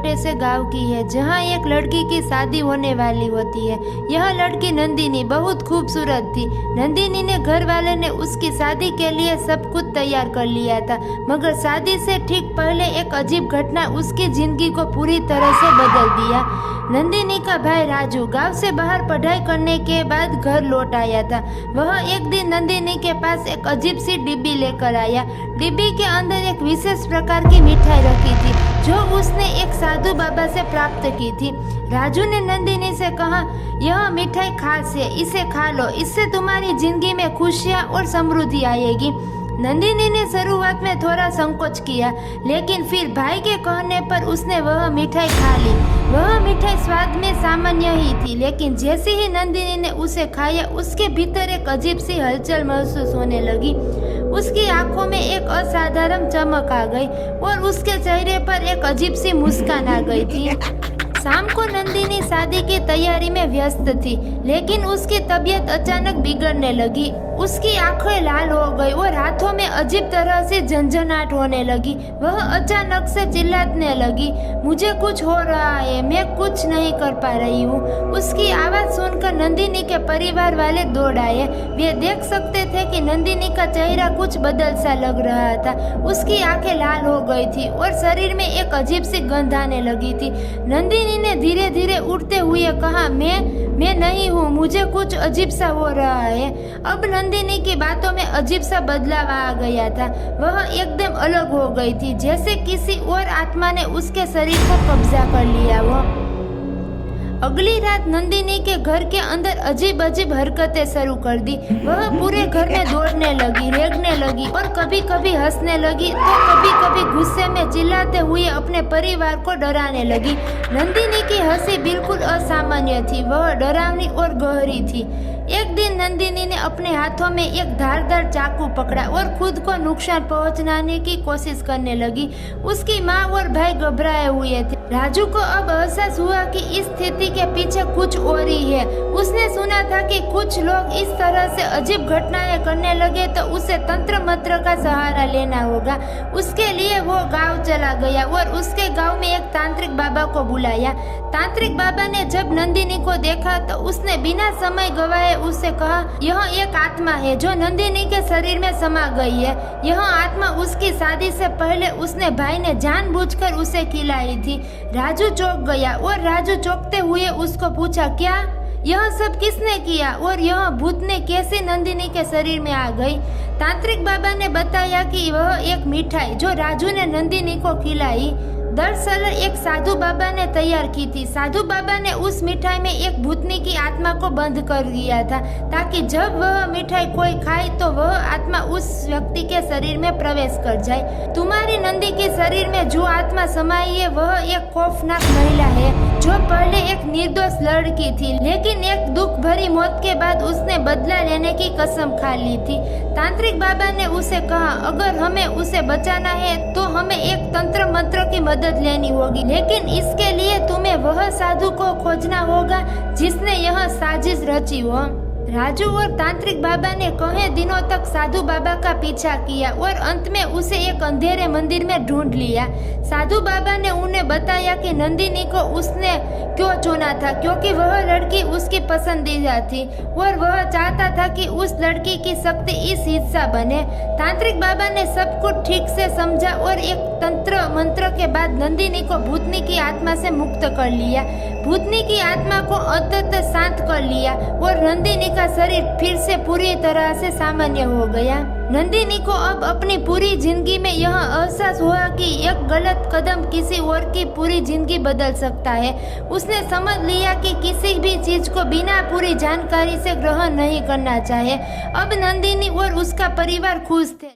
छोटे से गांव की है जहां एक लड़की की शादी होने वाली होती है। यह लड़की नंदिनी बहुत खूबसूरत थी। नंदिनी ने घर वाले ने उसकी शादी के लिए सब कुछ तैयार कर लिया था, मगर शादी से ठीक पहले एक अजीब घटना उसकी जिंदगी को पूरी तरह से बदल दिया। नंदिनी का भाई राजू गांव से बाहर पढ़ाई करने के बाद घर लौट आया था। वह एक दिन नंदिनी के पास एक अजीब सी डिब्बी लेकर आया। डिब्बी के अंदर एक विशेष प्रकार की मिठाई रखी थी जो उसने एक साधु बाबा से प्राप्त की थी। राजू ने नंदिनी से कहा, यह मिठाई खास है, इसे खा लो, इससे तुम्हारी जिंदगी में खुशियाँ और समृद्धि आएगी। नंदिनी ने शुरुआत में थोड़ा संकोच किया, लेकिन फिर भाई के कहने पर उसने वह मिठाई खा ली। वह मिठाई स्वाद में सामान्य ही थी, लेकिन जैसे ही नंदिनी ने उसे खाया उसके भीतर एक अजीब सी हलचल महसूस होने लगी। उसकी आंखों में एक असाधारण चमक आ गई और उसके चेहरे पर एक अजीब सी मुस्कान आ गई थी। शाम को नंदिनी शादी की तैयारी में व्यस्त थी, लेकिन उसकी तबीयत अचानक बिगड़ने लगी। उसकी आंखें लाल हो गई और हाथों में अजीब तरह से झंझनाहट होने लगी। वह अचानक से चिल्लाने लगी, मुझे कुछ हो रहा है, मैं कुछ नहीं कर पा रही हूँ। उसकी आवाज़ सुनकर नंदिनी के परिवार वाले दौड़ आए। वे देख सकते थे कि नंदिनी का चेहरा कुछ बदल सा लग रहा था। उसकी आंखें लाल हो गई थी और शरीर में एक अजीब सी गंध आने लगी थी। नंदिनी ने धीरे धीरे उठते हुए कहा, मैं नहीं हूँ, मुझे कुछ अजीब सा हो रहा है। अब नंदिनी की बातों में अजीब सा बदलाव आ गया था। वह एकदम अलग हो गई थी, जैसे किसी और आत्मा ने उसके शरीर को कब्जा कर लिया हो। अगली रात नंदिनी के घर के अंदर अजीब अजीब हरकतें शुरू कर दी। वह पूरे घर में दौड़ने लगी, रेंगने लगी और कभी कभी हंसने लगी तो कभी कभी गुस्से में चिल्लाते हुए अपने परिवार को डराने लगी। नंदिनी की हंसी बिल्कुल असामान्य थी, वह डरावनी और गहरी थी। एक दिन नंदिनी ने अपने हाथों में एक धारदार चाकू पकड़ा और खुद को नुकसान पहुंचाने की कोशिश करने लगी। उसकी माँ और भाई घबराए हुए थे। राजू को अब एहसास हुआ कि इस स्थिति के पीछे कुछ और ही है। उसने सुना था कि कुछ लोग इस तरह से अजीब घटनाएं करने लगे तो उसे तंत्र मंत्र का सहारा लेना होगा। उसके लिए वो गांव चला गया और उसके गांव में एक तांत्रिक बाबा को बुलाया। तांत्रिक बाबा ने जब नंदिनी को देखा तो उसने बिना समय गवाए उससे कहा, यह एक आत्मा है जो नंदिनी के शरीर में समा गई है। यह आत्मा उसकी शादी से पहले उसने भाई ने जानबूझकर उसे खिलाई थी। राजू चौंक गया और राजू चौंकते हुए उसको पूछा, क्या यह सब किसने किया और यह भूतनी कैसे नंदिनी के शरीर में आ गई? तांत्रिक बाबा ने बताया कि वह एक मिठाई जो राजू ने नंदिनी को खिलाई दरअसल एक साधु बाबा ने तैयार की थी। साधु बाबा ने उस मिठाई में एक भूतनी की आत्मा को बंद कर दिया था, ताकि जब वह मिठाई कोई खाए तो वह आत्मा उस व्यक्ति के शरीर में प्रवेश कर जाए। तुम्हारी नंदी के शरीर में जो आत्मा समाई है वह एक खौफनाक महिला है जो पहले एक निर्दोष लड़की थी, लेकिन एक दुख भरी मौत के बाद उसने बदला लेने की कसम खा ली थी। तांत्रिक बाबा ने उसे कहा, अगर हमें उसे बचाना है तो हमें एक तंत्र मंत्र की मदद लेनी होगी, लेकिन इसके लिए तुम्हें वह साधु को खोजना होगा जिसने यह साजिश रची हो। राजू और तांत्रिक बाबा ने कई दिनों तक साधु बाबा का पीछा किया और अंत में उसे एक अंधेरे मंदिर में ढूंढ लिया। साधु बाबा ने उन्हें बताया कि नंदिनी को उसने क्यों चुना था, क्योंकि वह लड़की उसकी पसंदीदा थी और वह चाहता था कि उस लड़की की शक्ति इस हिस्सा बने। तांत्रिक बाबा ने सब कुछ ठीक से समझा और एक तंत्र मंत्र के बाद नंदिनी को भूतनी की आत्मा से मुक्त कर लिया। भूतनी की आत्मा को अंततः शांत कर लिया और नंदिनी का शरीर फिर से पूरी तरह से सामान्य हो गया। नंदिनी को अब अपनी पूरी जिंदगी में यह एहसास हुआ कि एक गलत कदम किसी और की पूरी जिंदगी बदल सकता है। उसने समझ लिया कि किसी भी चीज को बिना पूरी जानकारी से ग्रहण नहीं करना चाहिए। अब नंदिनी और उसका परिवार खुश थे।